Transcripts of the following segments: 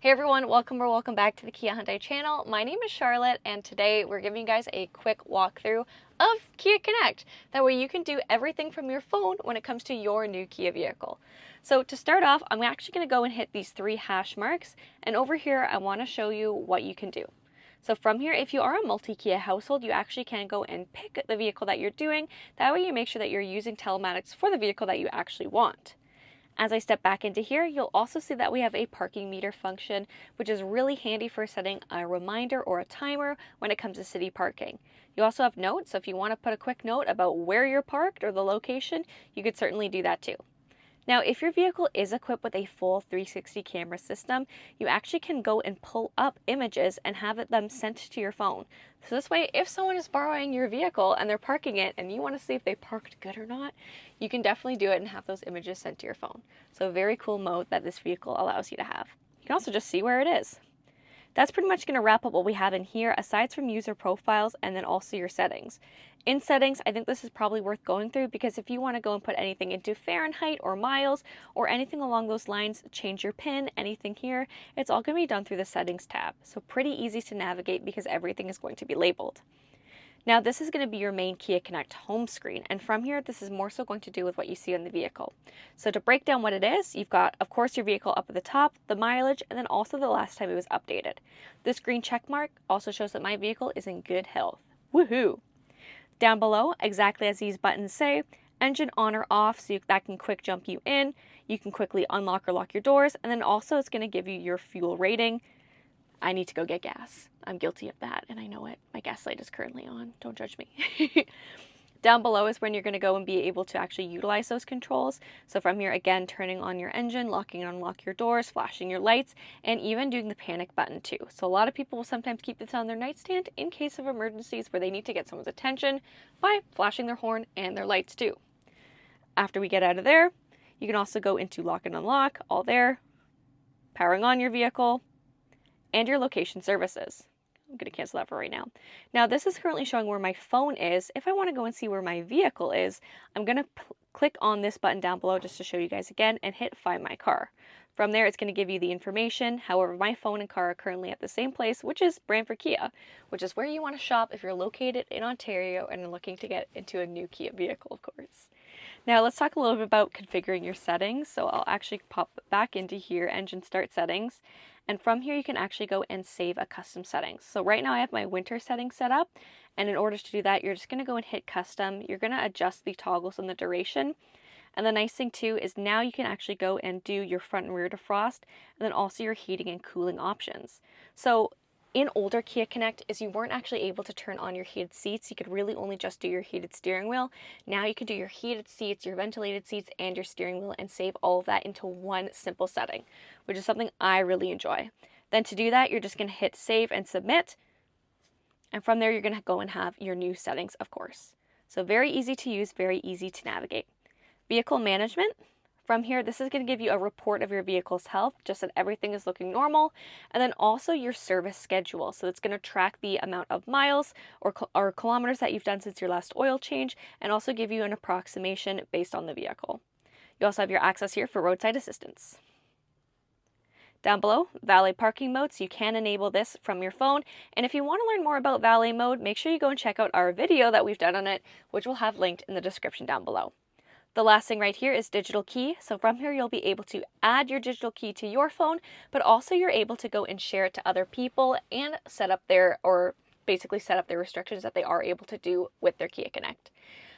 Hey everyone, welcome back to the Kia Hyundai channel. My name is Charlotte and today we're giving you guys a quick walkthrough of Kia Connect. That way you can do everything from your phone when it comes to your new Kia vehicle. So to start off, I'm actually going to go and hit these 3 hash marks, and over here I want to show you what you can do. So from here, if you are a multi-Kia household, you actually can go and pick the vehicle that you're doing. That way you make sure that you're using telematics for the vehicle that you actually want. As I step back into here, you'll also see that we have a parking meter function, which is really handy for setting a reminder or a timer when it comes to city parking. You also have notes, so if you want to put a quick note about where you're parked or the location, you could certainly do that too. Now, if your vehicle is equipped with a full 360 camera system, you actually can go and pull up images and have them sent to your phone. So this way, if someone is borrowing your vehicle and they're parking it and you want to see if they parked good or not, you can definitely do it and have those images sent to your phone. So a very cool mode that this vehicle allows you to have. You can also just see where it is. That's pretty much going to wrap up what we have in here, aside from user profiles and then also your settings. In settings, I think this is probably worth going through because if you want to go and put anything into Fahrenheit or miles or anything along those lines, change your PIN, anything here, it's all going to be done through the settings tab. So pretty easy to navigate because everything is going to be labeled. Now this is going to be your main Kia Connect home screen, and from here this is more so going to do with what you see on the vehicle. So to break down what it is, you've got of course your vehicle up at the top, the mileage, and then also the last time it was updated. This green check mark also shows that my vehicle is in good health. Woohoo! Down below, exactly as these buttons say, engine on or off, so that can quick jump you in. You can quickly unlock or lock your doors, and then also it's going to give you your fuel rating. I need to go get gas. I'm guilty of that, and I know it. My gas light is currently on. Don't judge me. Down below is when you're going to go and be able to actually utilize those controls. So from here, again, turning on your engine, locking and unlock your doors, flashing your lights, and even doing the panic button too. So a lot of people will sometimes keep this on their nightstand in case of emergencies where they need to get someone's attention by flashing their horn and their lights too. After we get out of there, you can also go into lock and unlock, all there, powering on your vehicle, and your location services. I'm going to cancel that for right now. Now this is currently showing where my phone is. If I want to go and see where my vehicle is, I'm going to click on this button down below just to show you guys again and hit Find My Car. From there it's going to give you the information. However, my phone and car are currently at the same place, which is Brantford Kia, which is where you want to shop if you're located in Ontario and are looking to get into a new Kia vehicle, of course. Now let's talk a little bit about configuring your settings. So I'll actually pop back into here, engine start settings. And from here, you can actually go and save a custom settings. So right now I have my winter settings set up. And in order to do that, you're just going to go and hit custom. You're going to adjust the toggles and the duration. And the nice thing too is now you can actually go and do your front and rear defrost and then also your heating and cooling options. So in older Kia Connect is you weren't actually able to turn on your heated seats. You could really only just do your heated steering wheel. Now you can do your heated seats, your ventilated seats, and your steering wheel and save all of that into one simple setting, which is something I really enjoy. Then to do that, you're just going to hit save and submit. And from there, you're going to go and have your new settings, of course. So very easy to use, very easy to navigate. Vehicle management. From here, this is going to give you a report of your vehicle's health, just that everything is looking normal, and then also your service schedule. So it's going to track the amount of miles or kilometers that you've done since your last oil change, and also give you an approximation based on the vehicle. You also have your access here for roadside assistance. Down below, valet parking mode, so you can enable this from your phone. And if you want to learn more about valet mode, make sure you go and check out our video that we've done on it, which we'll have linked in the description down below. The last thing right here is digital key. So from here, you'll be able to add your digital key to your phone, but also you're able to go and share it to other people and set up their restrictions that they are able to do with their Kia Connect.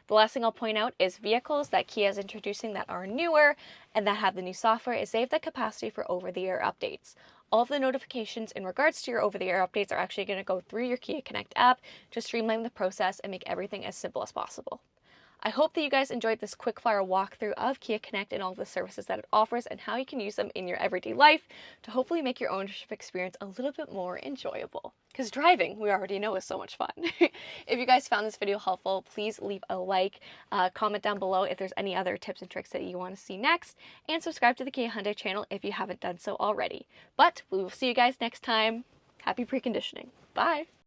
The last thing I'll point out is vehicles that Kia is introducing that are newer and that have the new software is they have the capacity for over-the-air updates. All of the notifications in regards to your over-the-air updates are actually going to go through your Kia Connect app to streamline the process and make everything as simple as possible. I hope that you guys enjoyed this quick-fire walkthrough of Kia Connect and all of the services that it offers and how you can use them in your everyday life to hopefully make your ownership experience a little bit more enjoyable. Because driving, we already know, is so much fun. If you guys found this video helpful, please leave a like, comment down below if there's any other tips and tricks that you want to see next, and subscribe to the Kia Hyundai channel if you haven't done so already. But we will see you guys next time. Happy preconditioning. Bye!